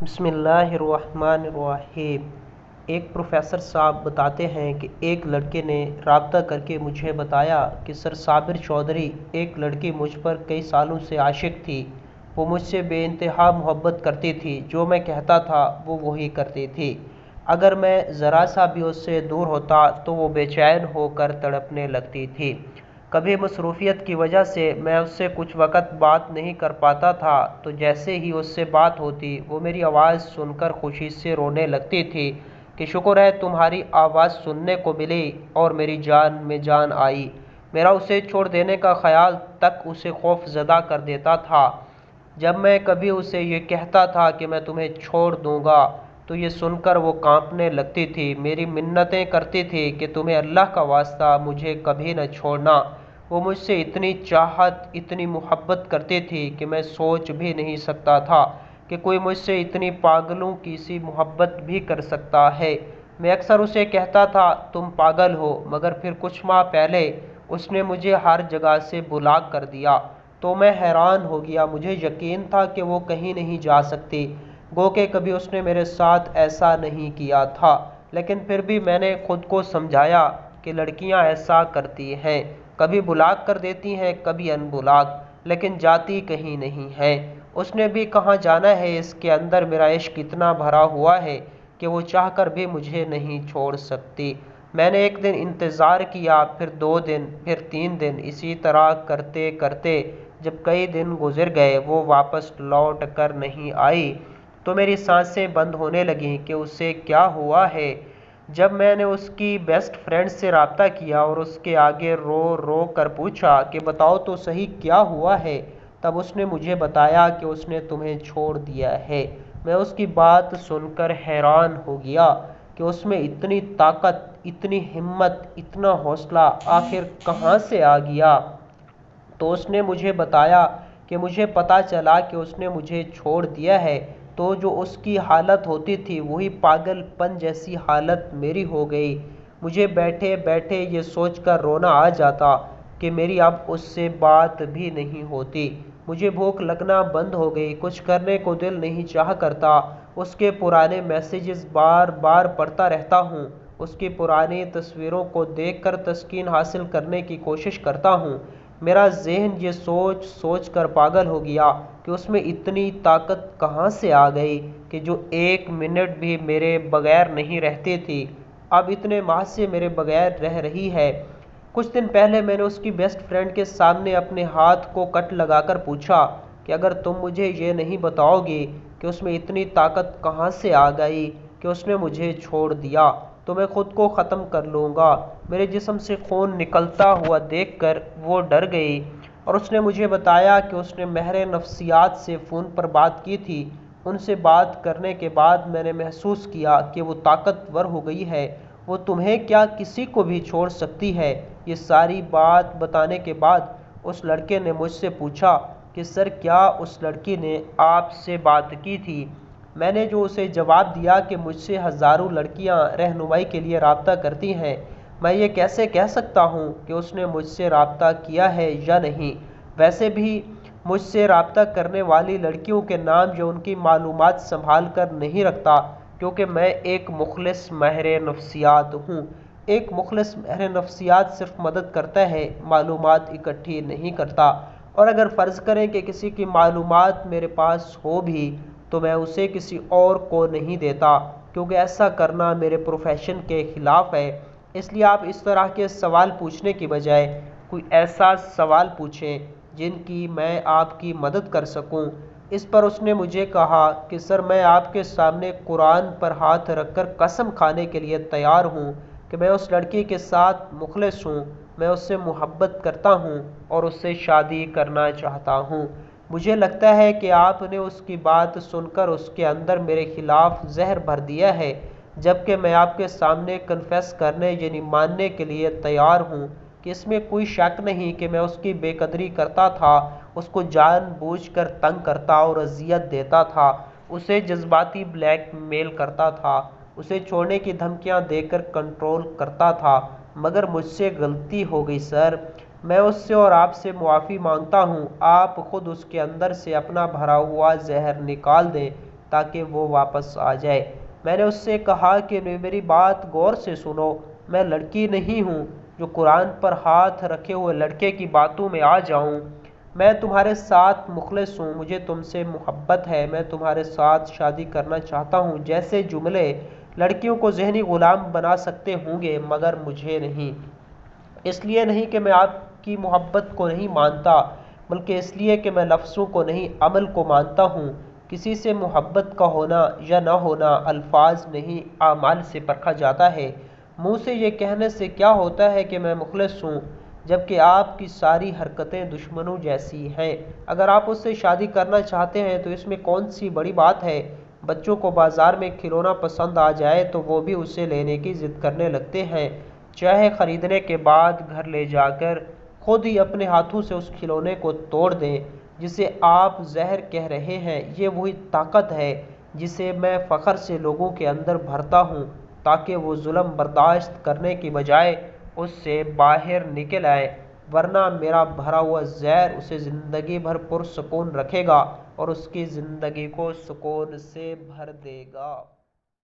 بسم اللہ الرحمن الرحیم۔ ایک پروفیسر صاحب بتاتے ہیں کہ ایک لڑکے نے رابطہ کر کے مجھے بتایا کہ سر صابر چودھری، ایک لڑکی مجھ پر کئی سالوں سے عاشق تھی۔ وہ مجھ سے بے انتہا محبت کرتی تھی، جو میں کہتا تھا وہ وہی کرتی تھی۔ اگر میں ذرا سا بھی اس سے دور ہوتا تو وہ بے چین ہو کر تڑپنے لگتی تھی۔ کبھی مصروفیت کی وجہ سے میں اس سے کچھ وقت بات نہیں کر پاتا تھا تو جیسے ہی اس سے بات ہوتی وہ میری آواز سن کر خوشی سے رونے لگتی تھی کہ شکر ہے تمہاری آواز سننے کو ملی اور میری جان میں جان آئی۔ میرا اسے چھوڑ دینے کا خیال تک اسے خوف زدہ کر دیتا تھا۔ جب میں کبھی اسے یہ کہتا تھا کہ میں تمہیں چھوڑ دوں گا تو یہ سن کر وہ کانپنے لگتی تھی، میری منتیں کرتی تھی کہ تمہیں اللہ کا واسطہ مجھے کبھی نہ چھوڑنا۔ وہ مجھ سے اتنی چاہت، اتنی محبت کرتی تھی کہ میں سوچ بھی نہیں سکتا تھا کہ کوئی مجھ سے اتنی پاگلوں کی سی محبت بھی کر سکتا ہے۔ میں اکثر اسے کہتا تھا تم پاگل ہو، مگر پھر کچھ ماہ پہلے اس نے مجھے ہر جگہ سے بلاک کر دیا تو میں حیران ہو گیا۔ مجھے یقین تھا کہ وہ کہیں نہیں جا سکتی، گو کہ کبھی اس نے میرے ساتھ ایسا نہیں کیا تھا، لیکن پھر بھی میں نے خود کو سمجھایا کہ لڑکیاں ایسا کرتی ہیں، کبھی بلاک کر دیتی ہیں، کبھی ان بلاک، لیکن جاتی کہیں نہیں ہیں۔ اس نے بھی کہاں جانا ہے، اس کے اندر میرا عشق اتنا بھرا ہوا ہے کہ وہ چاہ کر بھی مجھے نہیں چھوڑ سکتی۔ میں نے ایک دن انتظار کیا، پھر 2 دن، پھر 3 دن، اسی طرح کرتے کرتے جب کئی دن گزر گئے وہ واپس لوٹ کر نہیں آئی تو میری سانسیں بند ہونے لگیں کہ اسے کیا ہوا ہے۔ جب میں نے اس کی بیسٹ فرینڈ سے رابطہ کیا اور اس کے آگے رو رو کر پوچھا کہ بتاؤ تو صحیح کیا ہوا ہے، تب اس نے مجھے بتایا کہ اس نے تمہیں چھوڑ دیا ہے۔ میں اس کی بات سن کر حیران ہو گیا کہ اس میں اتنی طاقت، اتنی ہمت، اتنا حوصلہ آخر کہاں سے آ گیا؟ تو اس نے مجھے بتایا کہ مجھے پتہ چلا کہ اس نے مجھے چھوڑ دیا ہے تو جو اس کی حالت ہوتی تھی وہی پاگل پن جیسی حالت میری ہو گئی۔ مجھے بیٹھے بیٹھے یہ سوچ کر رونا آ جاتا کہ میری اب اس سے بات بھی نہیں ہوتی۔ مجھے بھوک لگنا بند ہو گئی، کچھ کرنے کو دل نہیں چاہ کرتا۔ اس کے پرانے میسیجز بار بار پڑھتا رہتا ہوں، اس کی پرانی تصویروں کو دیکھ کر تسکین حاصل کرنے کی کوشش کرتا ہوں۔ میرا ذہن یہ سوچ سوچ کر پاگل ہو گیا کہ اس میں اتنی طاقت کہاں سے آ گئی کہ جو 1 منٹ بھی میرے بغیر نہیں رہتی تھی اب اتنے ماہ سے میرے بغیر رہ رہی ہے۔ کچھ دن پہلے میں نے اس کی بیسٹ فرینڈ کے سامنے اپنے ہاتھ کو کٹ لگا کر پوچھا کہ اگر تم مجھے یہ نہیں بتاؤ گی کہ اس میں اتنی طاقت کہاں سے آ گئی کہ اس نے مجھے چھوڑ دیا تو میں خود کو ختم کر لوں گا۔ میرے جسم سے خون نکلتا ہوا دیکھ کر وہ ڈر گئی اور اس نے مجھے بتایا کہ اس نے ماہر نفسیات سے فون پر بات کی تھی۔ ان سے بات کرنے کے بعد میں نے محسوس کیا کہ وہ طاقتور ہو گئی ہے، وہ تمہیں کیا کسی کو بھی چھوڑ سکتی ہے۔ یہ ساری بات بتانے کے بعد اس لڑکے نے مجھ سے پوچھا کہ سر کیا اس لڑکی نے آپ سے بات کی تھی؟ میں نے جو اسے جواب دیا کہ مجھ سے ہزاروں لڑکیاں رہنمائی کے لیے رابطہ کرتی ہیں، میں یہ کیسے کہہ سکتا ہوں کہ اس نے مجھ سے رابطہ کیا ہے یا نہیں؟ ویسے بھی مجھ سے رابطہ کرنے والی لڑکیوں کے نام یا ان کی معلومات سنبھال کر نہیں رکھتا، کیونکہ میں ایک مخلص ماہر نفسیات ہوں۔ ایک مخلص ماہر نفسیات صرف مدد کرتا ہے، معلومات اکٹھی نہیں کرتا، اور اگر فرض کریں کہ کسی کی معلومات میرے پاس ہو بھی تو میں اسے کسی اور کو نہیں دیتا، کیونکہ ایسا کرنا میرے پروفیشن کے خلاف ہے۔ اس لیے آپ اس طرح کے سوال پوچھنے کی بجائے کوئی ایسا سوال پوچھیں جن کی میں آپ کی مدد کر سکوں۔ اس پر اس نے مجھے کہا کہ سر میں آپ کے سامنے قرآن پر ہاتھ رکھ کر قسم کھانے کے لیے تیار ہوں کہ میں اس لڑکی کے ساتھ مخلص ہوں، میں اس سے محبت کرتا ہوں اور اس سے شادی کرنا چاہتا ہوں۔ مجھے لگتا ہے کہ آپ نے اس کی بات سن کر اس کے اندر میرے خلاف زہر بھر دیا ہے، جبکہ میں آپ کے سامنے کنفیس کرنے یعنی ماننے کے لیے تیار ہوں کہ اس میں کوئی شک نہیں کہ میں اس کی بے قدری کرتا تھا، اس کو جان بوجھ کر تنگ کرتا اور اذیت دیتا تھا، اسے جذباتی بلیک میل کرتا تھا، اسے چھوڑنے کی دھمکیاں دے کر کنٹرول کرتا تھا، مگر مجھ سے غلطی ہو گئی سر۔ میں اس سے اور آپ سے معافی مانگتا ہوں۔ آپ خود اس کے اندر سے اپنا بھرا ہوا زہر نکال دیں تاکہ وہ واپس آ جائے۔ میں نے اس سے کہا کہ میری بات غور سے سنو، میں لڑکی نہیں ہوں جو قرآن پر ہاتھ رکھے ہوئے لڑکے کی باتوں میں آ جاؤں۔ میں تمہارے ساتھ مخلص ہوں، مجھے تم سے محبت ہے، میں تمہارے ساتھ شادی کرنا چاہتا ہوں۔ جیسے جملے لڑکیوں کو ذہنی غلام بنا سکتے ہوں گے مگر مجھے نہیں۔ اس لیے نہیں کہ میں آپ کی محبت کو نہیں مانتا، بلکہ اس لیے کہ میں لفظوں کو نہیں عمل کو مانتا ہوں۔ کسی سے محبت کا ہونا یا نہ ہونا الفاظ نہیں اعمال سے پرکھا جاتا ہے۔ منہ سے یہ کہنے سے کیا ہوتا ہے کہ میں مخلص ہوں جبکہ آپ کی ساری حرکتیں دشمنوں جیسی ہیں؟ اگر آپ اس سے شادی کرنا چاہتے ہیں تو اس میں کون سی بڑی بات ہے؟ بچوں کو بازار میں کھلونا پسند آ جائے تو وہ بھی اسے لینے کی ضد کرنے لگتے ہیں، چاہے خریدنے کے بعد گھر لے جا کر خود ہی اپنے ہاتھوں سے اس کھلونے کو توڑ دیں جسے آپ زہر کہہ رہے ہیں۔ یہ وہی طاقت ہے جسے میں فخر سے لوگوں کے اندر بھرتا ہوں تاکہ وہ ظلم برداشت کرنے کی بجائے اس سے باہر نکل آئیں، ورنہ میرا بھرا ہوا زہر اسے زندگی بھر پرسکون رکھے گا اور اس کی زندگی کو سکون سے بھر دے گا۔